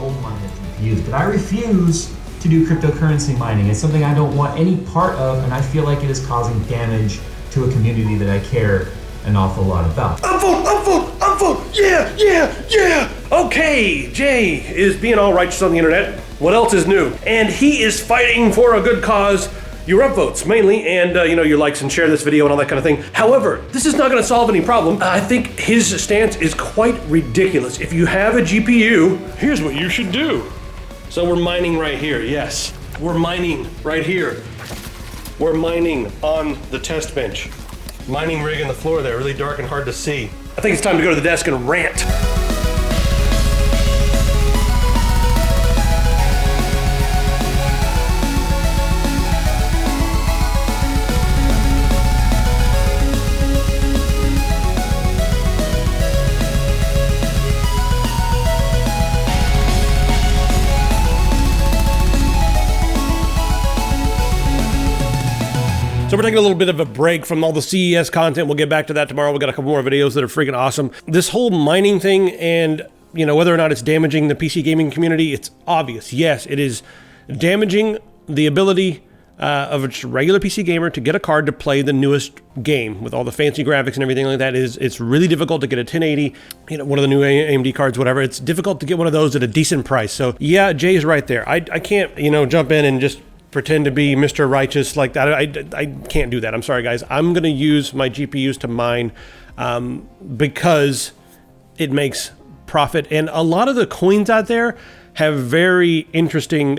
gold mine GPUs, but I refuse to do cryptocurrency mining. It's something I don't want any part of, and I feel like it is causing damage to a community that I care an awful lot about. Upvote, yeah. Okay, Jay is being all righteous on the internet. What else is new? And he is fighting for a good cause. Your upvotes mainly, and your likes and share this video and all that kind of thing. However, this is not going to solve any problem. I think his stance is quite ridiculous. If you have a GPU, here's what you should do. So we're mining right here, yes. We're mining right here. We're mining on the test bench. Mining rig in the floor there, really dark and hard to see. I think it's time to go to the desk and rant. So we're taking a little bit of a break from all the CES content. We'll get back to that tomorrow. We've got a couple more videos that are freaking awesome. This whole mining thing and, whether or not it's damaging the PC gaming community, it's obvious. Yes, it is damaging the ability of a just regular PC gamer to get a card to play the newest game with all the fancy graphics and everything like that. It's really difficult to get a 1080, one of the new AMD cards, whatever. It's difficult to get one of those at a decent price. So yeah, Jay's right there. I can't, jump in and just pretend to be Mr. Righteous like that. I can't do that. I'm sorry, guys. I'm going to use my GPUs to mine because it makes profit. And a lot of the coins out there have very interesting,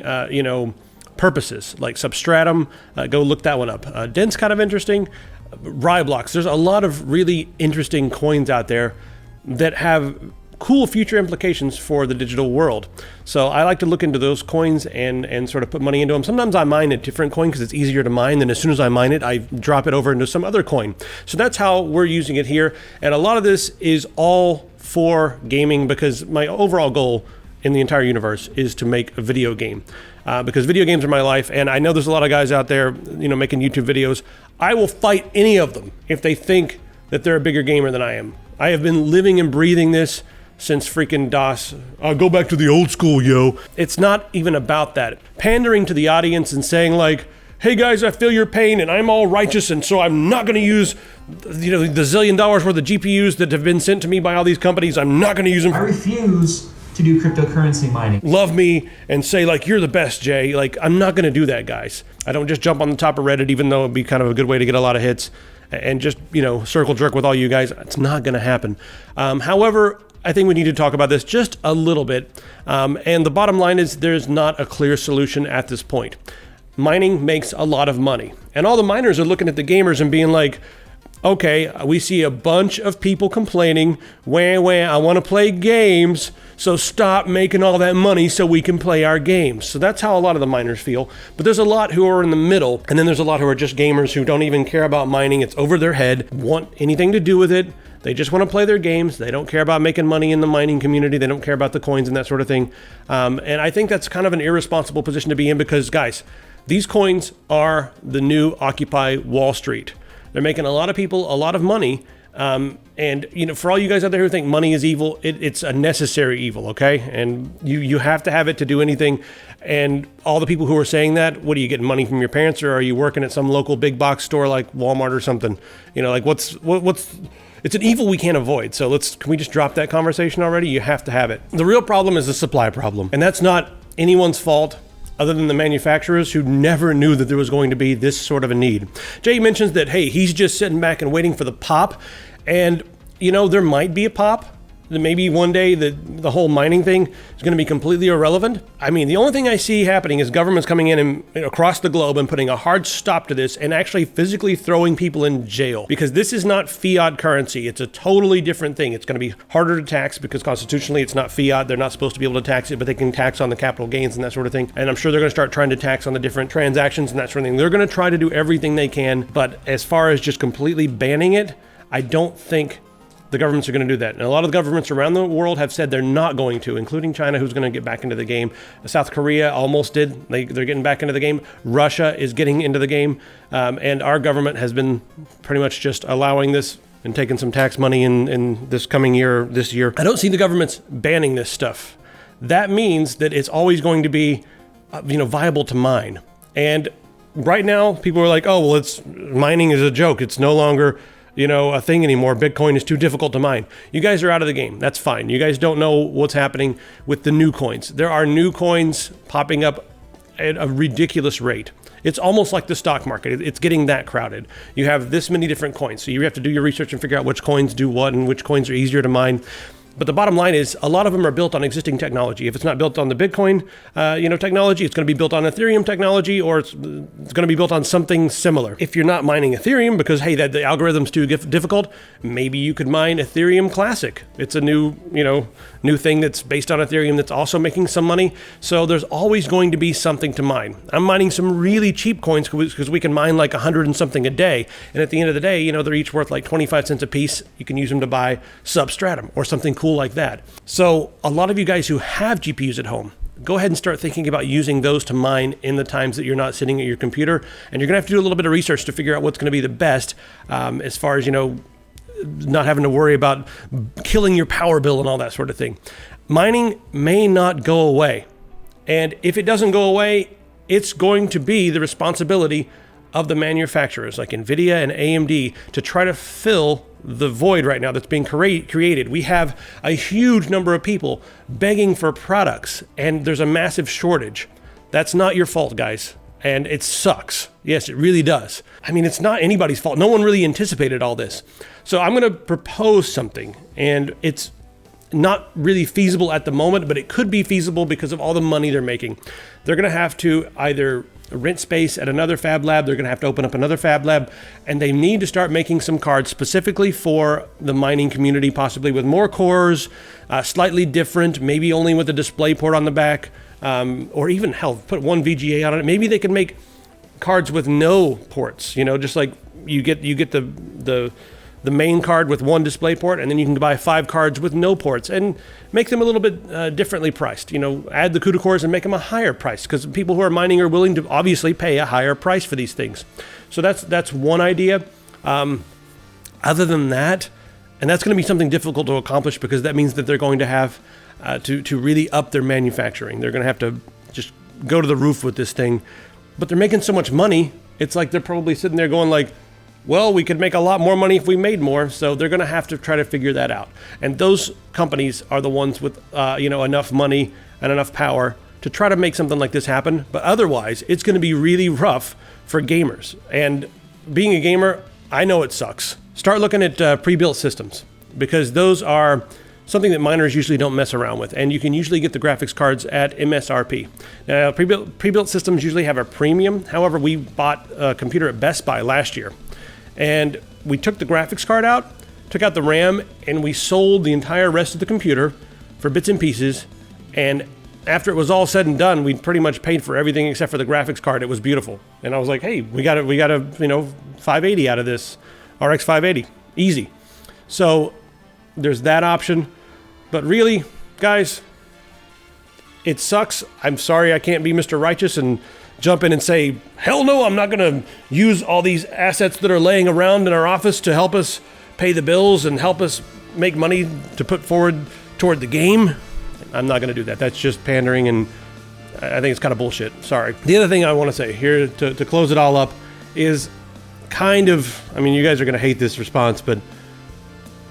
purposes, like Substratum. Go look that one up. Dent's kind of interesting. Ryblox. There's a lot of really interesting coins out there that have cool future implications for the digital world. So I like to look into those coins and sort of put money into them. Sometimes I mine a different coin because it's easier to mine. Then as soon as I mine it, I drop it over into some other coin. So that's how we're using it here. And a lot of this is all for gaming because my overall goal in the entire universe is to make a video game. Because video games are my life, and I know there's a lot of guys out there, making YouTube videos. I will fight any of them if they think that they're a bigger gamer than I am. I have been living and breathing this since freaking DOS. I'll go back to the old school, yo. It's not even about that. Pandering to the audience and saying like, hey guys, I feel your pain and I'm all righteous and so I'm not gonna use, the $1 zillion worth of GPUs that have been sent to me by all these companies. I'm not gonna use them. I refuse to do cryptocurrency mining. Love me and say like, you're the best, Jay. Like, I'm not gonna do that, guys. I don't just jump on the top of Reddit, even though it'd be kind of a good way to get a lot of hits and just, circle jerk with all you guys. It's not gonna happen. However, I think we need to talk about this just a little bit. And the bottom line is there's not a clear solution at this point. Mining makes a lot of money. And all the miners are looking at the gamers and being like, okay, we see a bunch of people complaining, wah, I want to play games, so stop making all that money so we can play our games. So that's how a lot of the miners feel. But there's a lot who are in the middle, and then there's a lot who are just gamers who don't even care about mining. It's over their head, want anything to do with it. They just want to play their games. They don't care about making money in the mining community. They don't care about the coins and that sort of thing. And I think that's kind of an irresponsible position to be in because, guys, these coins are the new Occupy Wall Street. They're making a lot of people a lot of money. And, for all you guys out there who think money is evil, it's a necessary evil, okay? And you have to have it to do anything. And all the people who are saying that, what are you getting money from your parents or are you working at some local big box store like Walmart or something? What's it's an evil we can't avoid. So can we just drop that conversation already? You have to have it. The real problem is the supply problem. And that's not anyone's fault other than the manufacturers who never knew that there was going to be this sort of a need. Jay mentions that, hey, he's just sitting back and waiting for the pop. And, there might be a pop. Maybe one day the whole mining thing is going to be completely irrelevant. I mean, the only thing I see happening is governments coming in and across the globe and putting a hard stop to this and actually physically throwing people in jail because this is not fiat currency. It's a totally different thing. It's going to be harder to tax because constitutionally it's not fiat. They're not supposed to be able to tax it, but they can tax on the capital gains and that sort of thing. And I'm sure they're going to start trying to tax on the different transactions and that sort of thing. They're going to try to do everything they can, but as far as just completely banning it, I don't think the governments are going to do that. And a lot of the governments around the world have said they're not going to, including China, who's going to get back into the game. South Korea almost did. They're getting back into the game. Russia is getting into the game. And our government has been pretty much just allowing this and taking some tax money in this coming year, this year. I don't see the governments banning this stuff. that means that it's always going to be, viable to mine. And right now, people are like, oh, well, mining is a joke. It's no longer, a thing anymore. Bitcoin is too difficult to mine. You guys are out of the game. That's fine. You guys don't know what's happening with the new coins. There are new coins popping up at a ridiculous rate. It's almost like the stock market. It's getting that crowded. You have this many different coins. So you have to do your research and figure out which coins do what and which coins are easier to mine. But the bottom line is a lot of them are built on existing technology. If it's not built on the Bitcoin, technology, it's going to be built on Ethereum technology, or it's going to be built on something similar. If you're not mining Ethereum because, hey, the algorithm's too difficult, maybe you could mine Ethereum Classic. It's a new thing that's based on Ethereum that's also making some money. So there's always going to be something to mine. I'm mining some really cheap coins because we can mine like 100 and something a day. And at the end of the day, they're each worth like 25 cents a piece. You can use them to buy Substratum or something cool like that. So a lot of you guys who have GPUs at home, go ahead and start thinking about using those to mine in the times that you're not sitting at your computer. And you're going to have to do a little bit of research to figure out what's going to be the best as far as, not having to worry about killing your power bill and all that sort of thing. Mining may not go away. And if it doesn't go away, it's going to be the responsibility of the manufacturers like NVIDIA and AMD to try to fill the void right now that's being created. We have a huge number of people begging for products, and there's a massive shortage. That's not your fault, guys. And it sucks. Yes, it really does. I mean, it's not anybody's fault. No one really anticipated all this. So I'm going to propose something, and it's not really feasible at the moment, but it could be feasible because of all the money they're making. They're going to have to either rent space at another fab lab, they're going to have to open up another fab lab, and they need to start making some cards specifically for the mining community, possibly with more cores, slightly different, maybe only with a display port on the back, or even, hell, put one VGA on it. Maybe they can make cards with no ports, just like you get the main card with one display port, and then you can buy 5 cards with no ports and make them a little bit differently priced. Add the CUDA cores and make them a higher price because people who are mining are willing to obviously pay a higher price for these things. So that's one idea. Other than that, and that's going to be something difficult to accomplish because that means that they're going to have to really up their manufacturing. They're going to have to just go to the roof with this thing. But they're making so much money, it's like they're probably sitting there going like, well, we could make a lot more money if we made more, so they're going to have to try to figure that out. And those companies are the ones with, enough money and enough power to try to make something like this happen. But otherwise, it's going to be really rough for gamers. And being a gamer, I know it sucks. Start looking at pre-built systems because those are something that miners usually don't mess around with. And you can usually get the graphics cards at MSRP. Now, pre-built systems usually have a premium. However, we bought a computer at Best Buy last year. And we took the graphics card out, took out the RAM, and we sold the entire rest of the computer for bits and pieces. And after it was all said and done, we pretty much paid for everything except for the graphics card. It was beautiful. And I was like, hey, we got a 580 out of this RX 580. Easy. So there's that option. But really, guys, it sucks. I'm sorry I can't be Mr. Righteous and jump in and say, hell no, I'm not going to use all these assets that are laying around in our office to help us pay the bills and help us make money to put forward toward the game. I'm not going to do that. That's just pandering, and I think it's kind of bullshit. Sorry. The other thing I want to say here to close it all up is you guys are going to hate this response, but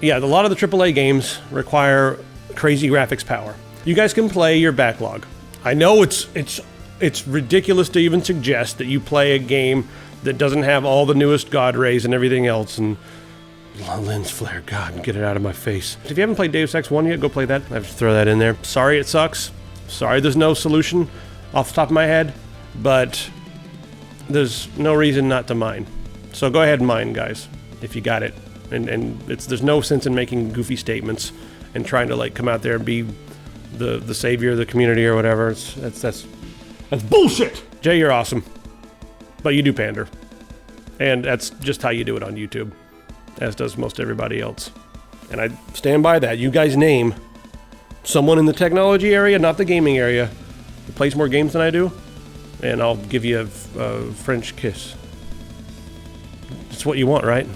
yeah, a lot of the AAA games require crazy graphics power. You guys can play your backlog. I know it's ridiculous to even suggest that you play a game that doesn't have all the newest God rays and everything else and lens flare. God, get it out of my face. If you haven't played Deus Ex 1 yet, go play that. I have to throw that in there. Sorry it sucks. Sorry there's no solution off the top of my head, but there's no reason not to mine. So go ahead and mine, guys, if you got it. And there's no sense in making goofy statements and trying to come out there and be the savior of the community or whatever. That's bullshit! Jay, you're awesome. But you do pander. And that's just how you do it on YouTube. As does most everybody else. And I stand by that. You guys name someone in the technology area, not the gaming area, who plays more games than I do, and I'll give you a French kiss. It's what you want, right?